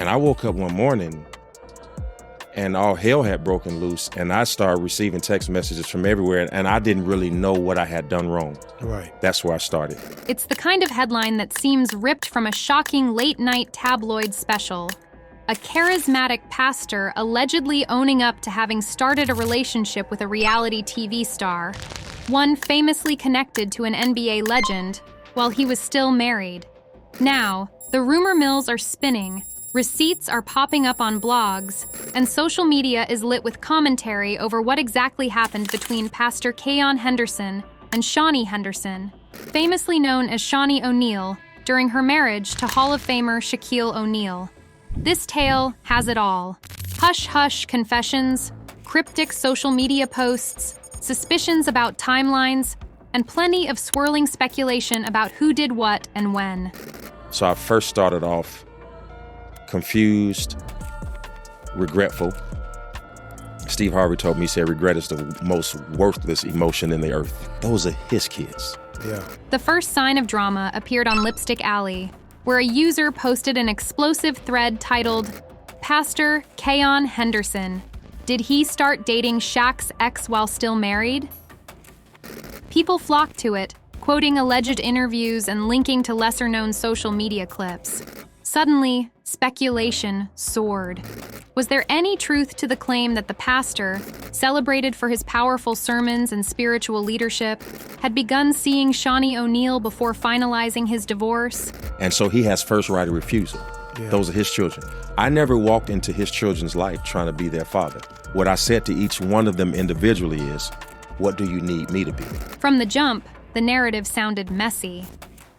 And I woke up one morning and all hell had broken loose, and I started receiving text messages from everywhere, and I didn't really know what I had done wrong. Right. That's where I started. It's the kind of headline that seems ripped from a shocking late-night tabloid special. A charismatic pastor allegedly owning up to having started a relationship with a reality TV star, one famously connected to an NBA legend, while he was still married. Now, the rumor mills are spinning, receipts are popping up on blogs, and social media is lit with commentary over what exactly happened between Pastor Keion Henderson and Shaunie Henderson, famously known as Shaquille O'Neal, during her marriage to Hall of Famer Shaquille O'Neal. This tale has it all. Hush-hush confessions, cryptic social media posts, suspicions about timelines, and plenty of swirling speculation about who did what and when. So I first started off confused, regretful. Steve Harvey told me, he said, regret is the most worthless emotion in the earth. Those are his kids. Yeah. The first sign of drama appeared on Lipstick Alley, where a user posted an explosive thread titled, "Pastor Keion Henderson. Did he start dating Shaq's ex while still married?" People flocked to it, quoting alleged interviews and linking to lesser-known social media clips. Suddenly, speculation soared. Was there any truth to the claim that the pastor, celebrated for his powerful sermons and spiritual leadership, had begun seeing Shaunie O'Neal before finalizing his divorce? And so he has first right of refusal. Yeah. Those are his children. I never walked into his children's life trying to be their father. What I said to each one of them individually is, what do you need me to be? From the jump, the narrative sounded messy.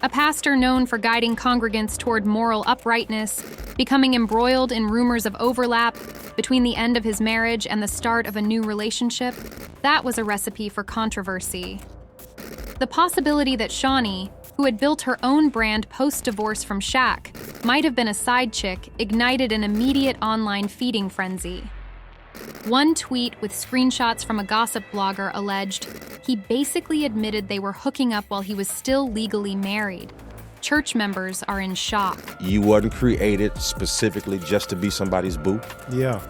A pastor known for guiding congregants toward moral uprightness, becoming embroiled in rumors of overlap between the end of his marriage and the start of a new relationship, that was a recipe for controversy. The possibility that Shaunie, who had built her own brand post-divorce from Shaq, might have been a side chick ignited an immediate online feeding frenzy. One tweet with screenshots from a gossip blogger alleged he basically admitted they were hooking up while he was still legally married. Church members are in shock. You wasn't created specifically just to be somebody's boo. Yeah.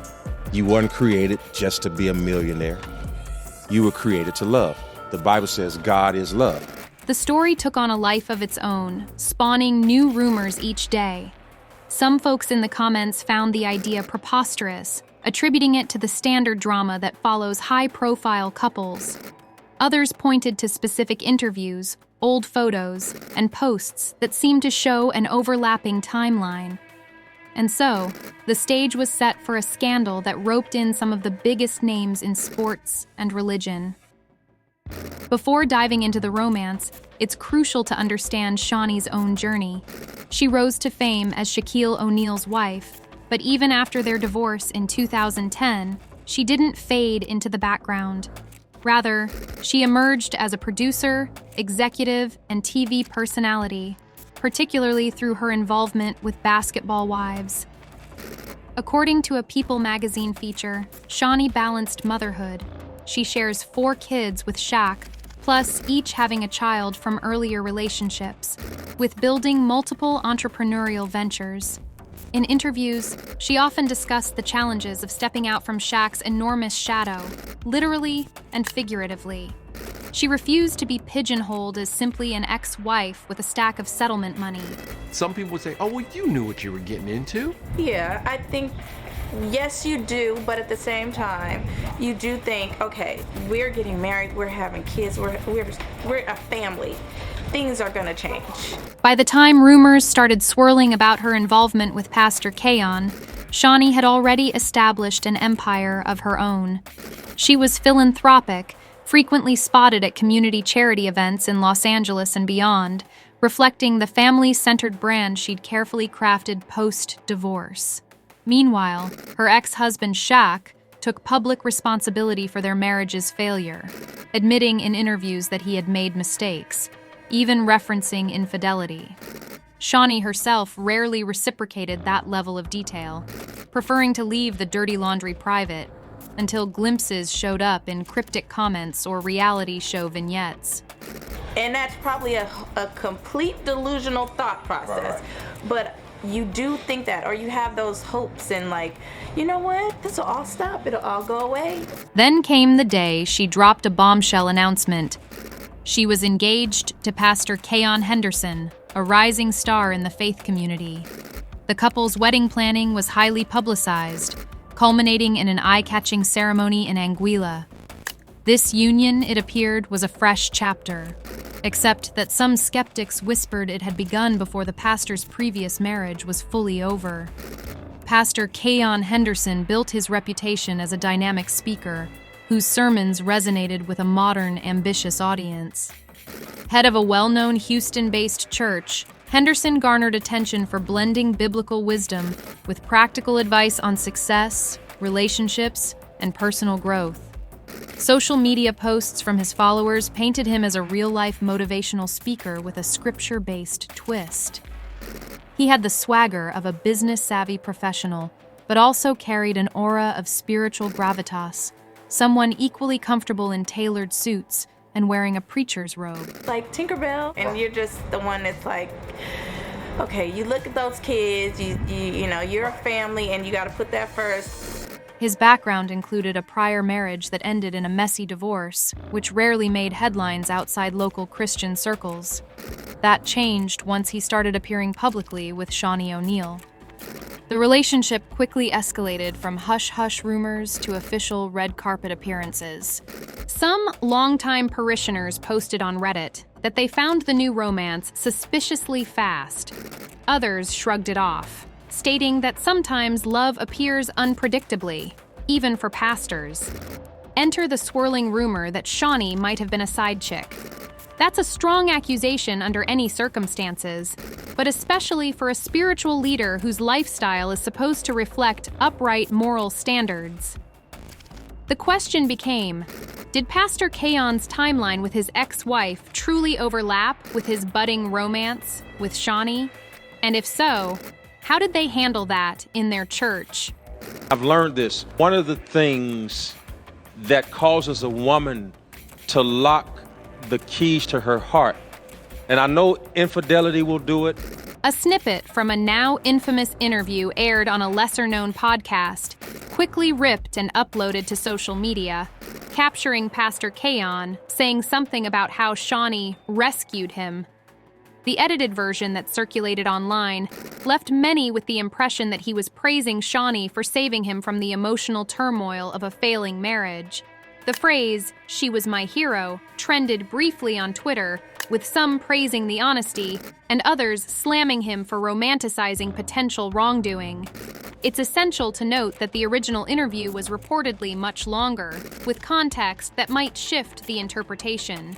You wasn't created just to be a millionaire. You were created to love. The Bible says God is love. The story took on a life of its own, spawning new rumors each day. Some folks in the comments found the idea preposterous, attributing it to the standard drama that follows high-profile couples. Others pointed to specific interviews, old photos, and posts that seemed to show an overlapping timeline. And so, the stage was set for a scandal that roped in some of the biggest names in sports and religion. Before diving into the romance, it's crucial to understand Shaunie's own journey. She rose to fame as Shaquille O'Neal's wife, but even after their divorce in 2010, she didn't fade into the background. Rather, she emerged as a producer, executive, and TV personality, particularly through her involvement with Basketball Wives. According to a People magazine feature, Shaunie balanced motherhood. She shares 4 kids with Shaq, plus each having a child from earlier relationships, with building multiple entrepreneurial ventures. In interviews, she often discussed the challenges of stepping out from Shaq's enormous shadow, literally and figuratively. She refused to be pigeonholed as simply an ex-wife with a stack of settlement money. Some people would say, oh, well, you knew what you were getting into. Yeah, I think, yes, you do, but at the same time, you do think, okay, we're getting married, we're having kids, we're a family. Things are gonna change. By the time rumors started swirling about her involvement with Pastor Keion, Shaunie had already established an empire of her own. She was philanthropic, frequently spotted at community charity events in Los Angeles and beyond, reflecting the family-centered brand she'd carefully crafted post-divorce. Meanwhile, her ex-husband Shaq took public responsibility for their marriage's failure, admitting in interviews that he had made mistakes, even referencing infidelity. Shaunie herself rarely reciprocated that level of detail, preferring to leave the dirty laundry private until glimpses showed up in cryptic comments or reality show vignettes. And that's probably a complete delusional thought process. Right. But you do think that, or you have those hopes and like, you know what, this will all stop, it'll all go away. Then came the day she dropped a bombshell announcement. She was engaged to Pastor Keion Henderson, a rising star in the faith community. The couple's wedding planning was highly publicized, culminating in an eye-catching ceremony in Anguilla. This union, it appeared, was a fresh chapter, except that some skeptics whispered it had begun before the pastor's previous marriage was fully over. Pastor Keion Henderson built his reputation as a dynamic speaker, whose sermons resonated with a modern, ambitious audience. Head of a well-known Houston-based church, Henderson garnered attention for blending biblical wisdom with practical advice on success, relationships, and personal growth. Social media posts from his followers painted him as a real-life motivational speaker with a scripture-based twist. He had the swagger of a business-savvy professional, but also carried an aura of spiritual gravitas, someone equally comfortable in tailored suits and wearing a preacher's robe. Like Tinkerbell, and you're just the one that's like, okay, you look at those kids, you know, you're a family and you got to put that first. His background included a prior marriage that ended in a messy divorce, which rarely made headlines outside local Christian circles. That changed once he started appearing publicly with Shaquille O'Neal. The relationship quickly escalated from hush-hush rumors to official red carpet appearances. Some longtime parishioners posted on Reddit that they found the new romance suspiciously fast. Others shrugged it off, stating that sometimes love appears unpredictably, even for pastors. Enter the swirling rumor that Shaunie might have been a side chick. That's a strong accusation under any circumstances, but especially for a spiritual leader whose lifestyle is supposed to reflect upright moral standards. The question became, did Pastor Keion's timeline with his ex-wife truly overlap with his budding romance with Shaunie? And if so, how did they handle that in their church? I've learned this. One of the things that causes a woman to lock the keys to her heart, and I know infidelity will do it. A snippet from a now infamous interview aired on a lesser-known podcast, quickly ripped and uploaded to social media, capturing Pastor Keion saying something about how Shaunie rescued him. The edited version that circulated online left many with the impression that he was praising Shaunie for saving him from the emotional turmoil of a failing marriage. The phrase, "she was my hero," trended briefly on Twitter, with some praising the honesty and others slamming him for romanticizing potential wrongdoing. It's essential to note that the original interview was reportedly much longer, with context that might shift the interpretation.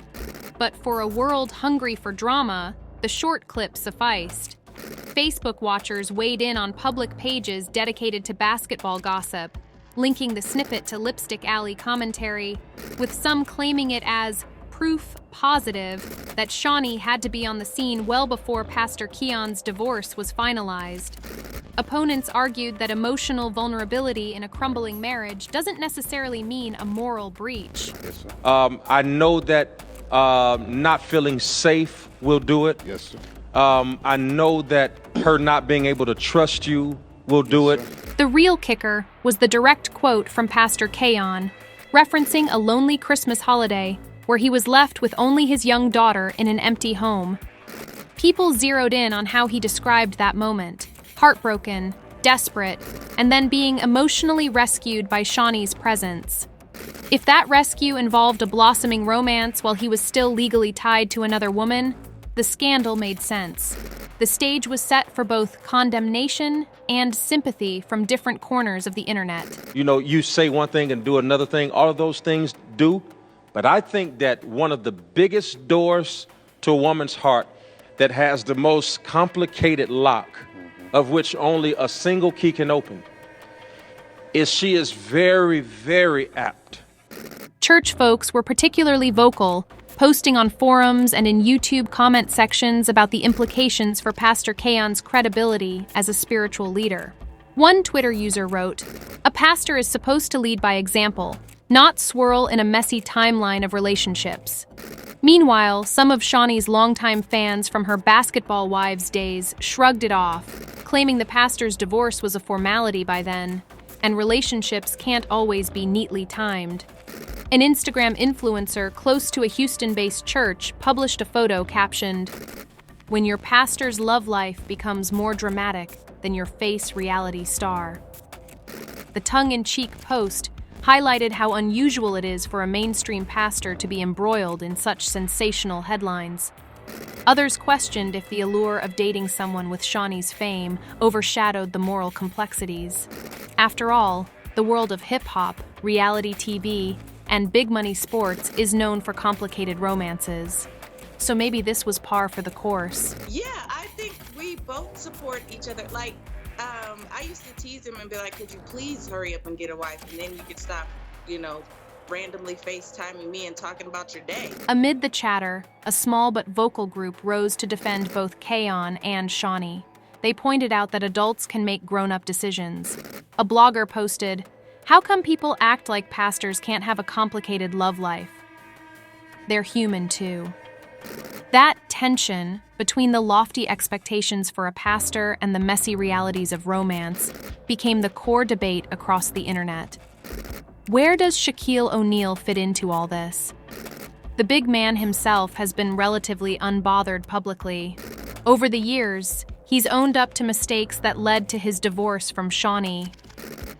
But for a world hungry for drama, the short clip sufficed. Facebook watchers weighed in on public pages dedicated to basketball gossip, linking the snippet to Lipstick Alley commentary, with some claiming it as proof positive that Shaunie had to be on the scene well before Pastor Keion's divorce was finalized. Opponents argued that emotional vulnerability in a crumbling marriage doesn't necessarily mean a moral breach. Yes, sir. I know that not feeling safe will do it. Yes, sir. I know that her not being able to trust you will do it. The real kicker was the direct quote from Pastor Keion, referencing a lonely Christmas holiday where he was left with only his young daughter in an empty home. People zeroed in on how he described that moment: heartbroken, desperate, and then being emotionally rescued by Shaunie's presence. If that rescue involved a blossoming romance while he was still legally tied to another woman, the scandal made sense. The stage was set for both condemnation and sympathy from different corners of the internet. You know, you say one thing and do another thing. All of those things do. But I think that one of the biggest doors to a woman's heart that has the most complicated lock, of which only a single key can open, is she is very, very apt. Church folks were particularly vocal, posting on forums and in YouTube comment sections about the implications for Pastor Keion's credibility as a spiritual leader. One Twitter user wrote, "A pastor is supposed to lead by example, not swirl in a messy timeline of relationships." Meanwhile, some of Shaunie's longtime fans from her basketball wives days shrugged it off, claiming the pastor's divorce was a formality by then, and relationships can't always be neatly timed. An Instagram influencer close to a Houston-based church published a photo captioned, "When your pastor's love life becomes more dramatic than your face reality star." The tongue-in-cheek post highlighted how unusual it is for a mainstream pastor to be embroiled in such sensational headlines. Others questioned if the allure of dating someone with Shaunie's fame overshadowed the moral complexities. After all, the world of hip-hop, reality TV, and big-money sports is known for complicated romances. So maybe this was par for the course. Yeah, I think we both support each other. Like, I used to tease him and be like, could you please hurry up and get a wife? And then you could stop, randomly FaceTiming me and talking about your day. Amid the chatter, a small but vocal group rose to defend both Keion and Shaunie. They pointed out that adults can make grown-up decisions. A blogger posted, "How come people act like pastors can't have a complicated love life? They're human too." That tension between the lofty expectations for a pastor and the messy realities of romance became the core debate across the internet. Where does Shaquille O'Neal fit into all this? The big man himself has been relatively unbothered publicly. Over the years, he's owned up to mistakes that led to his divorce from Shaunie.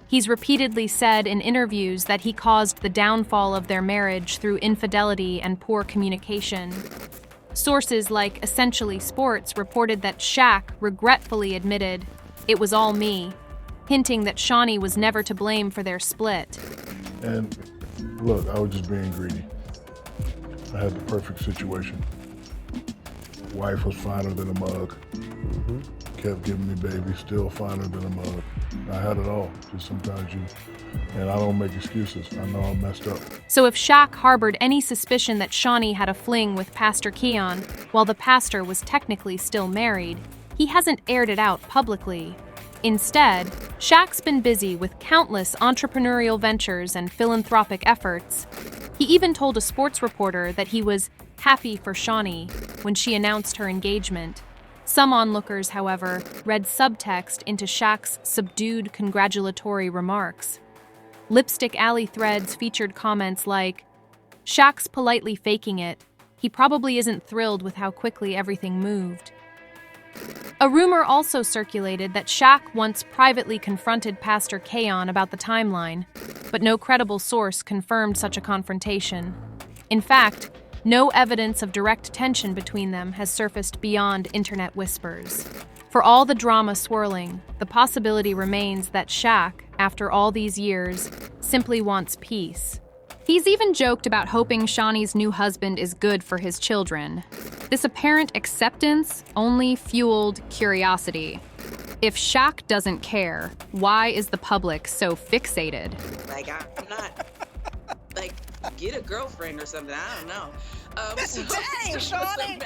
He's repeatedly said in interviews that he caused the downfall of their marriage through infidelity and poor communication. Sources like Essentially Sports reported that Shaq regretfully admitted, "It was all me," hinting that Shaunie was never to blame for their split. And look, I was just being greedy. I had the perfect situation. Wife was finer than a mug. Kept giving me babies, still finer than a mug. I had it all. Just sometimes and I don't make excuses. I know I messed up. So if Shaq harbored any suspicion that Shaunie had a fling with Pastor Keion while the pastor was technically still married, he hasn't aired it out publicly. Instead, Shaq's been busy with countless entrepreneurial ventures and philanthropic efforts. He even told a sports reporter that he was happy for Shaunie when she announced her engagement. Some onlookers, however, read subtext into Shaq's subdued congratulatory remarks. Lipstick Alley threads featured comments like, "Shaq's politely faking it. He probably isn't thrilled with how quickly everything moved." A rumor also circulated that Shaq once privately confronted Pastor Keion about the timeline, but no credible source confirmed such a confrontation. In fact, no evidence of direct tension between them has surfaced beyond internet whispers. For all the drama swirling, the possibility remains that Shaq, after all these years, simply wants peace. He's even joked about hoping Shaunie's new husband is good for his children. This apparent acceptance only fueled curiosity. If Shaq doesn't care, why is the public so fixated? Like, I'm not, get a girlfriend or something. I don't know. Dang, Shaunie!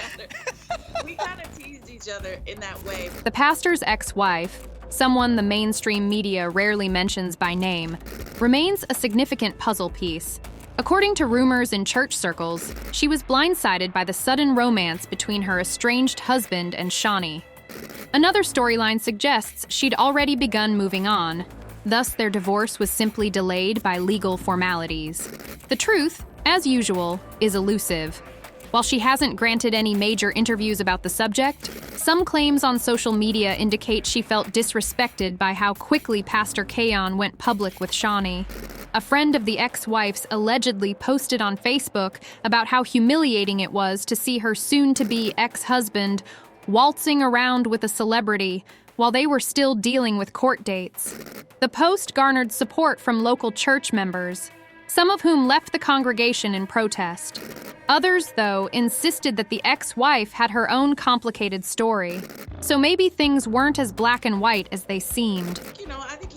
We kind of teased each other in that way. The pastor's ex-wife, someone the mainstream media rarely mentions by name, remains a significant puzzle piece. According to rumors in church circles, she was blindsided by the sudden romance between her estranged husband and Shaunie. Another storyline suggests she'd already begun moving on. Thus, their divorce was simply delayed by legal formalities. The truth, as usual, is elusive. While she hasn't granted any major interviews about the subject, some claims on social media indicate she felt disrespected by how quickly Pastor Keion went public with Shaunie. A friend of the ex-wife's allegedly posted on Facebook about how humiliating it was to see her soon-to-be ex-husband waltzing around with a celebrity while they were still dealing with court dates. The post garnered support from local church members, some of whom left the congregation in protest. Others, though, insisted that the ex-wife had her own complicated story. So maybe things weren't as black and white as they seemed. I think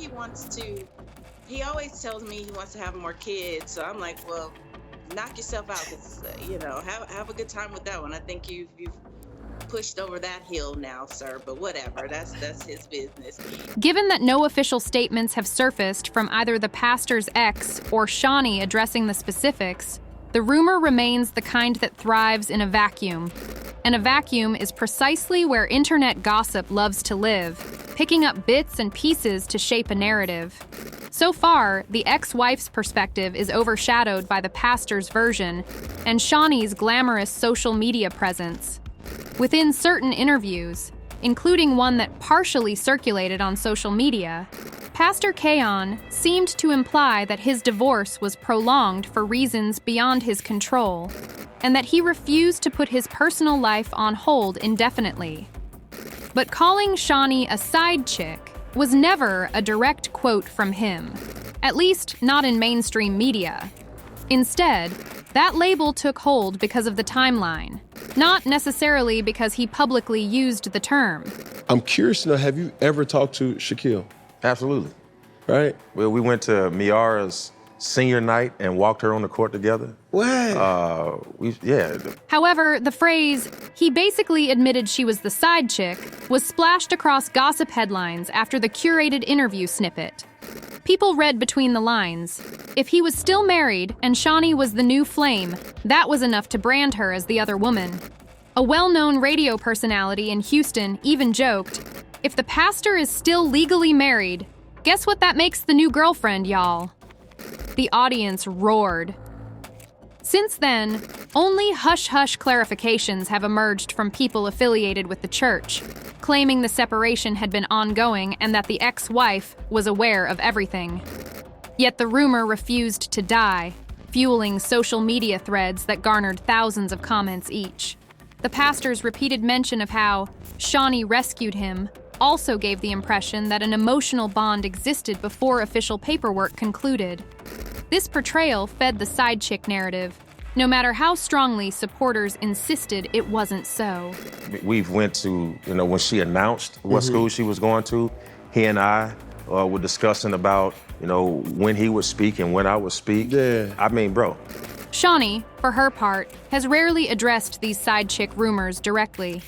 he always tells me he wants to have more kids. So I'm like, well, knock yourself out. 'Cause, have a good time with that one. I think you've pushed over that hill now, sir, but whatever, that's his business. Given that no official statements have surfaced from either the pastor's ex or Shaunie addressing the specifics, the rumor remains the kind that thrives in a vacuum. And a vacuum is precisely where internet gossip loves to live. picking up bits and pieces to shape a narrative. So far, the ex-wife's perspective is overshadowed by the pastor's version and Shaunie's glamorous social media presence. Within certain interviews, including one that partially circulated on social media, Pastor Keion seemed to imply that his divorce was prolonged for reasons beyond his control, and that he refused to put his personal life on hold indefinitely. But calling Shaunie a side chick was never a direct quote from him, at least not in mainstream media. Instead, that label took hold because of the timeline, not necessarily because he publicly used the term. I'm curious to know, have you ever talked to Shaquille? Absolutely. Right? Well, we went to Miara's senior night and walked her on the court together. What? However, the phrase, "he basically admitted she was the side chick," was splashed across gossip headlines after the curated interview snippet. People read between the lines. If he was still married and Shaunie was the new flame, that was enough to brand her as the other woman. A well-known radio personality in Houston even joked, "If the pastor is still legally married, guess what that makes the new girlfriend, y'all?" The audience roared. Since then, only hush-hush clarifications have emerged from people affiliated with the church, claiming the separation had been ongoing and that the ex-wife was aware of everything. Yet the rumor refused to die, fueling social media threads that garnered thousands of comments each. The pastor's repeated mention of how Shaunie rescued him also gave the impression that an emotional bond existed before official paperwork concluded. This portrayal fed the side chick narrative, no matter how strongly supporters insisted it wasn't so. We went to, when she announced what school she was going to, he and I were discussing about, when he would speak and when I would speak. Yeah. I mean, bro. Shaunie, for her part, has rarely addressed these side chick rumors directly.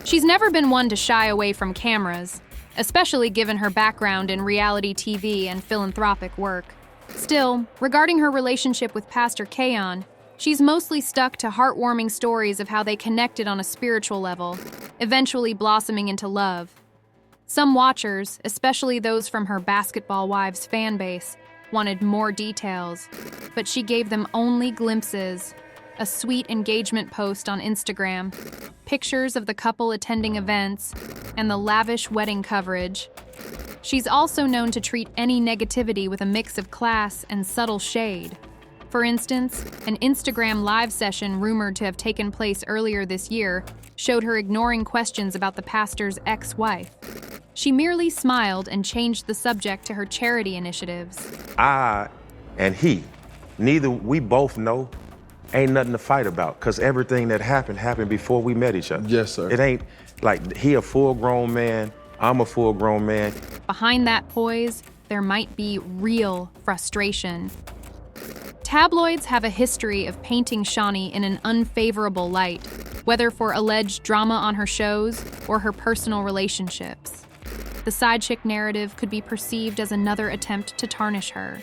She's never been one to shy away from cameras, especially given her background in reality TV and philanthropic work. Still, regarding her relationship with Pastor Keion, she's mostly stuck to heartwarming stories of how they connected on a spiritual level, eventually blossoming into love. Some watchers, especially those from her Basketball Wives fan base, wanted more details, but she gave them only glimpses. A sweet engagement post on Instagram, pictures of the couple attending events, and the lavish wedding coverage. She's also known to treat any negativity with a mix of class and subtle shade. For instance, an Instagram live session rumored to have taken place earlier this year showed her ignoring questions about the pastor's ex-wife. She merely smiled and changed the subject to her charity initiatives. I and he, we both know ain't nothing to fight about, because everything that happened before we met each other. Yes, sir. It ain't like he a full-grown man, I'm a full-grown man. Behind that poise, there might be real frustration. Tabloids have a history of painting Shaunie in an unfavorable light, whether for alleged drama on her shows or her personal relationships. The side chick narrative could be perceived as another attempt to tarnish her.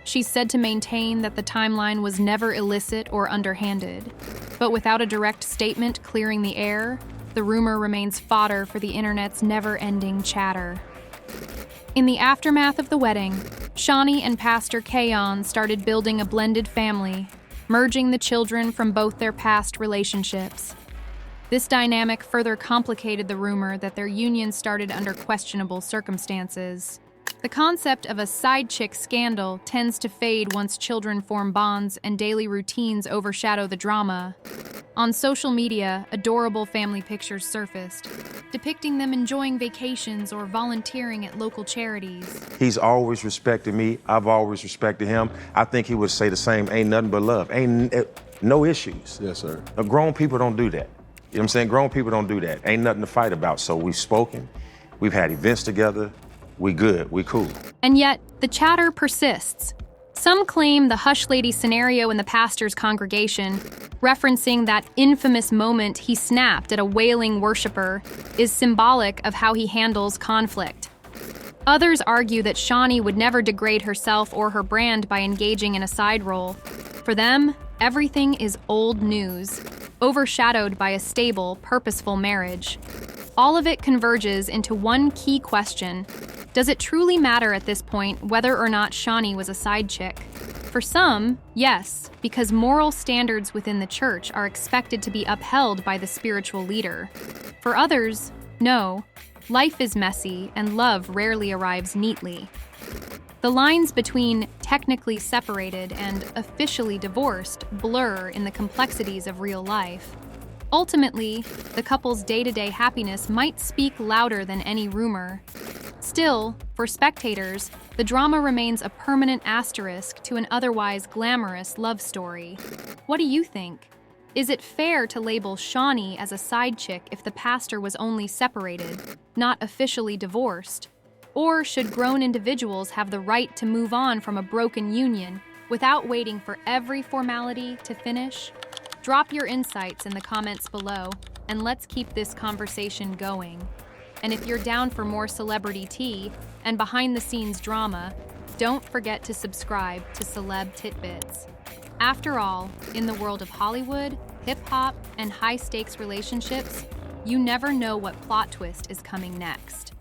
She's said to maintain that the timeline was never illicit or underhanded. But without a direct statement clearing the air, the rumor remains fodder for the internet's never-ending chatter. In the aftermath of the wedding, Shaunie and Pastor Keion started building a blended family, merging the children from both their past relationships. This dynamic further complicated the rumor that their union started under questionable circumstances. The concept of a side chick scandal tends to fade once children form bonds and daily routines overshadow the drama. On social media, adorable family pictures surfaced, depicting them enjoying vacations or volunteering at local charities. He's always respected me. I've always respected him. I think he would say the same, ain't nothing but love. No issues. Yes, sir. Grown people don't do that. You know what I'm saying? Grown people don't do that. Ain't nothing to fight about. So we've spoken, we've had events together, we good, we cool. And yet, the chatter persists. Some claim the hush lady scenario in the pastor's congregation, referencing that infamous moment he snapped at a wailing worshiper, is symbolic of how he handles conflict. Others argue that Shaunie would never degrade herself or her brand by engaging in a side role. For them, everything is old news, overshadowed by a stable, purposeful marriage. All of it converges into one key question. Does it truly matter at this point whether or not Shaunie was a side chick? For some, yes, because moral standards within the church are expected to be upheld by the spiritual leader. For others, no. Life is messy and love rarely arrives neatly. The lines between technically separated and officially divorced blur in the complexities of real life. Ultimately, the couple's day-to-day happiness might speak louder than any rumor. Still, for spectators, the drama remains a permanent asterisk to an otherwise glamorous love story. What do you think? Is it fair to label Shaunie as a side chick if the pastor was only separated, not officially divorced? Or should grown individuals have the right to move on from a broken union without waiting for every formality to finish? Drop your insights in the comments below, and let's keep this conversation going. And if you're down for more celebrity tea and behind-the-scenes drama, don't forget to subscribe to Celeb Titbits. After all, in the world of Hollywood, hip-hop, and high-stakes relationships, you never know what plot twist is coming next.